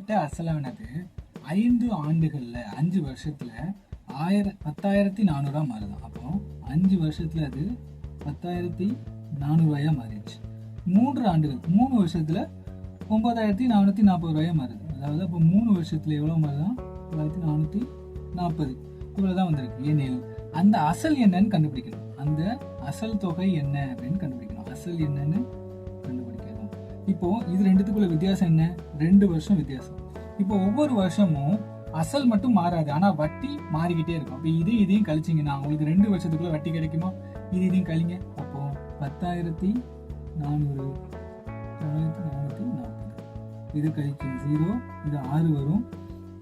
குறிப்பிட்ட அசலானது 5 ஆண்டுகள்ல 5 வருஷத்துல 10,400 மாறுதான். அப்போ 5 வருஷத்துல அது 10,400 மாறிடுச்சு. 3 ஆண்டுகள் 3 வருஷத்துல 9,440 மாறுது. அதாவது அப்போ 3 வருஷத்துல எவ்வளவு மாறுதான்? 9,440 இவ்வளவுதான் வந்திருக்கு. ஏனெனில் அந்த அசல் என்னன்னு கண்டுபிடிக்கணும். அந்த அசல் தொகை என்ன அப்படின்னு கண்டுபிடிக்கணும். அசல் என்னன்னு கண்டுபிடிக்கணும். இப்போ இது ரெண்டுத்துக்குள்ள வித்தியாசம் என்ன? 2 வருஷம் வித்தியாசம். இப்போ ஒவ்வொரு வருஷமும் அசல் மட்டும் மாறாது, ஆனா வட்டி மாறிக்கிட்டே இருக்கும். அப்போ இதையும் கழிச்சிங்கன்னா உங்களுக்கு 2 வருஷத்துக்குள்ள வட்டி கிடைக்குமா? இதையும் கழிங்க. அப்போ 10,400 9,440 இது கழிக்கும் 0, இது 6 வரும்,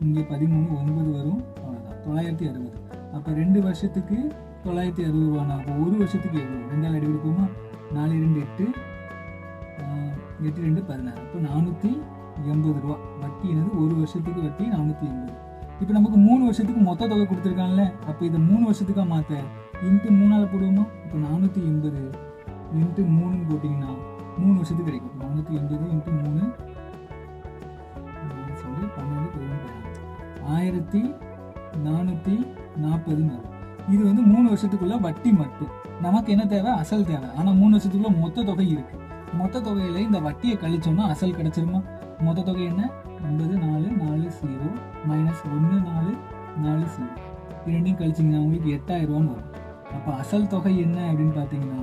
இங்கே 13 9 வரும், அவ்வளோதான் 960. அப்போ 2 வருஷத்துக்கு 960 ரூபானா அப்போ ஒரு வருஷத்துக்கு எவ்வளோ? 2ஆல் அடி கொடுப்போமா? 4 2 8 8 2 16. அப்போ 480 ரூபா வட்டி. என்னது? ஒரு வருஷத்துக்கு வட்டி 480. இப்போ நமக்கு 3 வருஷத்துக்கு மொத்த தொகை கொடுத்துருக்காங்கல்ல, அப்போ இதை 3 வருஷத்துக்காக மாற்ற இன்ட்டு 3ஆல் போடுவோமா? இப்போ 480 இன்ட்டு 3ன்னு போட்டிங்கன்னா 3 வருஷத்துக்கு கிடைக்கும். 480 இன்ட்டு 3 1440. இது 3 வருஷத்துக்குள்ள வட்டி மட்டும். நமக்கு என்ன தேவை? அசல் தேவை. ஆனால் 3 வருஷத்துக்குள்ள மொத்த தொகை இருக்கு. மொத்த தொகையில இந்த வட்டியை கழிச்சோம்னா அசல் கிடைச்சிருமா? மொத்த தொகை என்ன? 9440 மைனஸ் 1440. இரண்டையும் கழிச்சிங்கன்னா உங்களுக்கு 8,000 ரூபான்னு வரும். அப்போ அசல் தொகை என்ன அப்படின்னு பார்த்தீங்கன்னா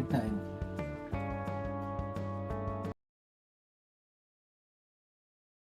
8,000.